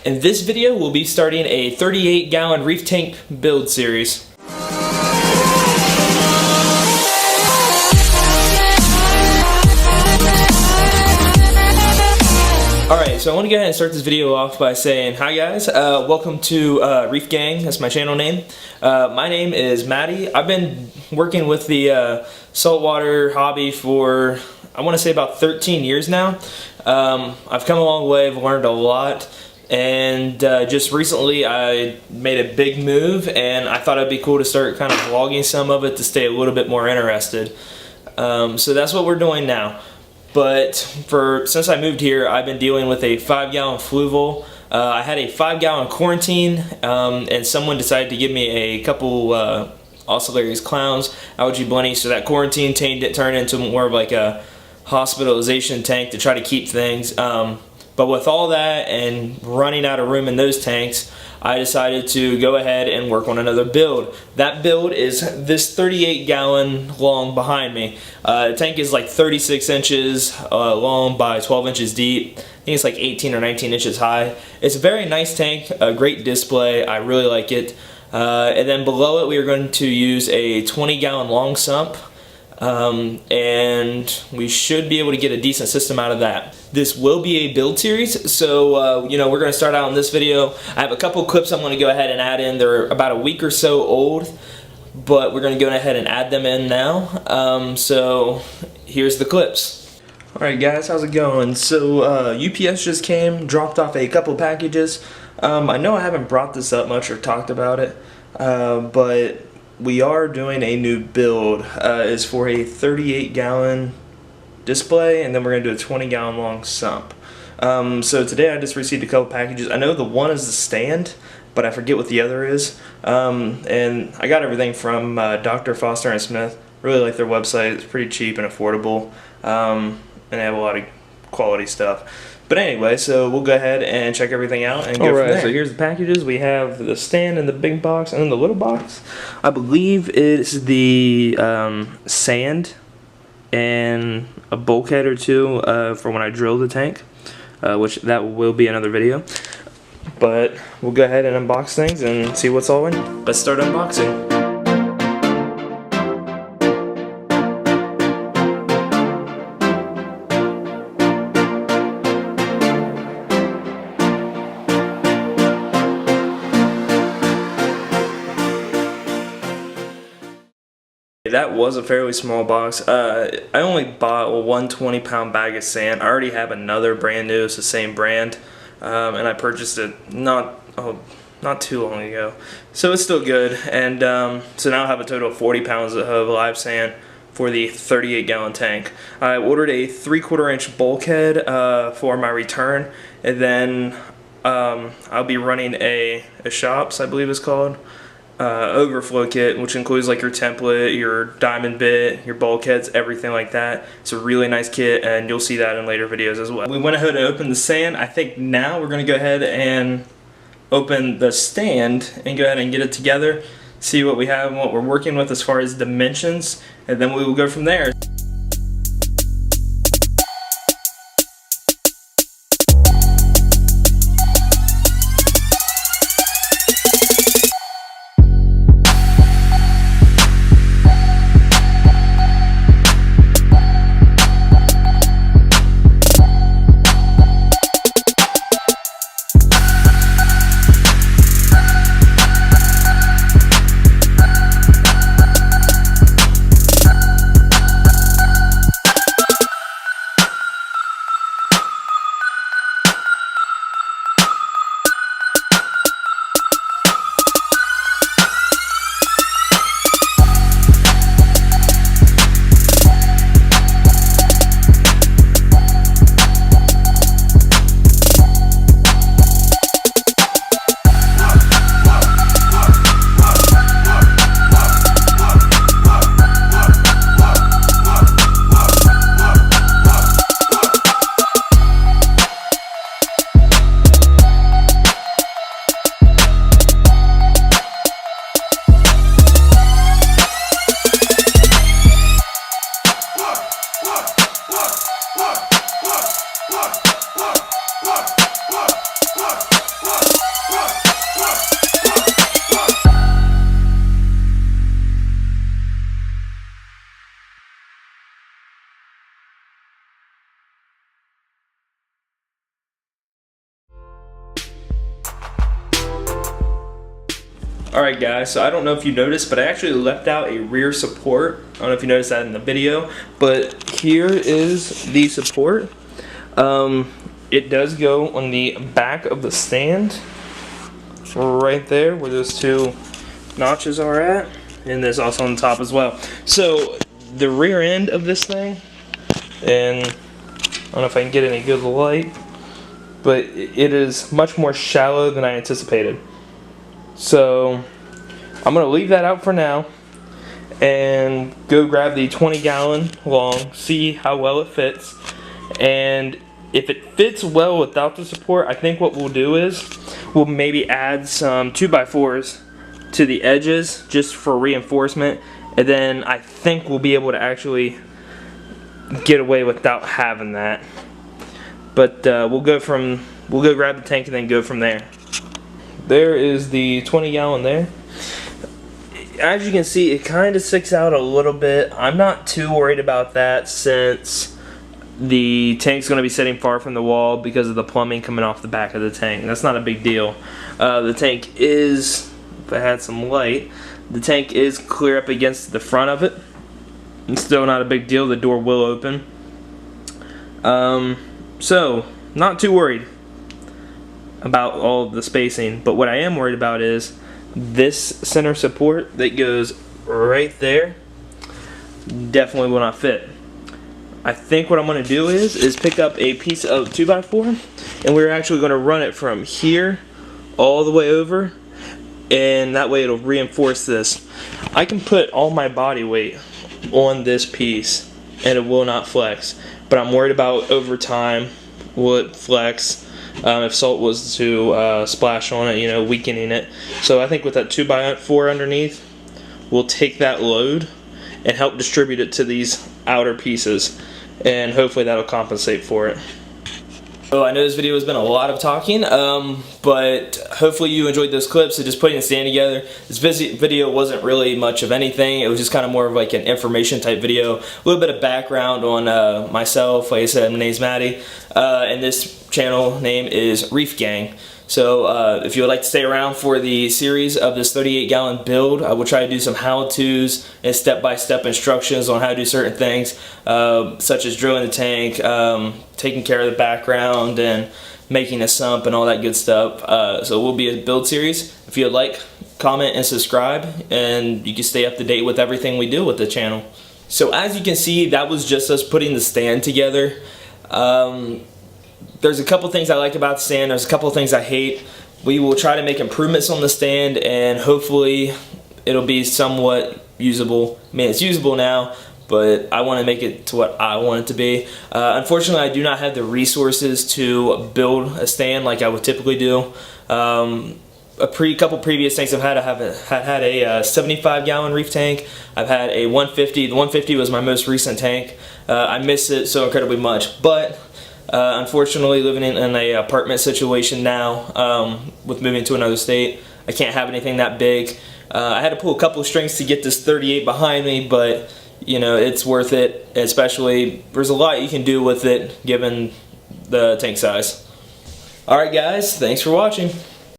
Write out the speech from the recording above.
In this video, we'll be starting a 38-gallon reef tank build series. Alright, so I want to go ahead and start this video off by saying, hi guys, welcome to Reef Gang, that's my channel name. My name is Maddie. I've been working with the saltwater hobby for, I want to say, about 13 years now. I've come a long way, I've learned a lot, and just recently I made a big move, and I thought it'd be cool to start kind of vlogging some of it to stay a little bit more interested. So that's what we're doing now. But since I moved here, I've been dealing with a 5-gallon fluval. I had a 5-gallon quarantine, and someone decided to give me a couple Oscillarius clowns, algae bunnies, so that quarantine turned into more of like a hospitalization tank to try to keep things. But with all that and running out of room in those tanks, I decided to go ahead and work on another build. That build is this 38-gallon long behind me. The tank is like 36 inches long by 12 inches deep. I think it's like 18 or 19 inches high. It's a very nice tank, a great display. I really like it. And then below it, we are going to use a 20-gallon long sump. And we should be able to get a decent system out of that. This will be a build series, so you know, we're going to start out in this video. I have a couple clips I'm going to go ahead and add in. They're about a week or so old, but we're going to go ahead and add them in now. So here's the clips. Alright guys, how's it going? So UPS just came, dropped off a couple packages. I know I haven't brought this up much or talked about it, but we are doing a new build. It's for a 38-gallon display, and then we're going to do a 20-gallon long sump. So today I just received a couple packages. I know the one is the stand, but I forget what the other is. And I got everything from Dr. Foster and Smith. Really like their website. It's pretty cheap and affordable, and they have a lot of quality stuff. But anyway, so we'll go ahead and check everything out and go from there. So here's the packages. We have the stand in the big box, and then the little box, I believe it's the sand and a bulkhead or two for when I drill the tank, which that will be another video. But we'll go ahead and unbox things and see what's all in. Let's start unboxing. That was a fairly small box. I only bought a 120-pound bag of sand. I already have another brand new, it's the same brand, and I purchased it not too long ago. So it's still good, and so now I have a total of 40 pounds of live sand for the 38-gallon tank. I ordered a 3/4 inch bulkhead for my return, and then I'll be running a shops, I believe it's called, overflow kit, which includes like your template, your diamond bit, your bulkheads, everything like that. It's a really nice kit, and you'll see that in later videos as well. We went ahead and opened the sand. I think now we're going to go ahead and open the stand and go ahead and get it together, see what we have and what we're working with as far as dimensions, and then we will go from there. Alright guys, so I don't know if you noticed, but I actually left out a rear support. I don't know if you noticed that in the video, but here is the support. It does go on the back of the stand, right there where those two notches are at, and there's also on the top as well. So the rear end of this thing, and I don't know if I can get any good light, but it is much more shallow than I anticipated. So I'm going to leave that out for now and go grab the 20-gallon long, see how well it fits. And if it fits well without the support, I think what we'll do is we'll maybe add some 2x4s to the edges just for reinforcement, and then I think we'll be able to actually get away without having that. But we'll go grab the tank and then go from there. There is the 20-gallon there. As you can see, it kind of sticks out a little bit. I'm not too worried about that since the tank's going to be sitting far from the wall because of the plumbing coming off the back of the tank. That's not a big deal. The tank is, if I had some light, the tank is clear up against the front of it. It's still not a big deal. The door will open. So, not too worried about all of the spacing, but what I am worried about is this center support that goes right there definitely will not fit. I think what I'm going to do is pick up a piece of 2x4, and we're actually going to run it from here all the way over, and that way it'll reinforce this. I can put all my body weight on this piece and it will not flex, but I'm worried about over time will it flex. If salt was to splash on it, you know, weakening it. So I think with that 2x4 underneath, we'll take that load and help distribute it to these outer pieces, and hopefully that'll compensate for it. So I know this video has been a lot of talking, but hopefully you enjoyed those clips of just putting the stand together. This video wasn't really much of anything. It was just kind of more of like an information type video. A little bit of background on myself. Like I said, my name's Maddie, and this channel name is Reef Gang. So if you would like to stay around for the series of this 38-gallon build, I will try to do some how-tos and step-by-step instructions on how to do certain things, such as drilling the tank, taking care of the background, and making a sump and all that good stuff. So it will be a build series. If you would like, comment and subscribe, and you can stay up to date with everything we do with the channel. So as you can see, that was just us putting the stand together. There's a couple things I like about the stand, there's a couple things I hate. We will try to make improvements on the stand, and hopefully it'll be somewhat usable. I mean, it's usable now, but I want to make it to what I want it to be. Unfortunately, I do not have the resources to build a stand like I would typically do. Couple previous tanks I've had a 75-gallon Reef tank. I've had a 150. The 150 was my most recent tank. I miss it so incredibly much, but unfortunately, living in an apartment situation now, with moving to another state, I can't have anything that big. I had to pull a couple of strings to get this 38 behind me, but you know, it's worth it. Especially, there's a lot you can do with it given the tank size. Alright guys, thanks for watching.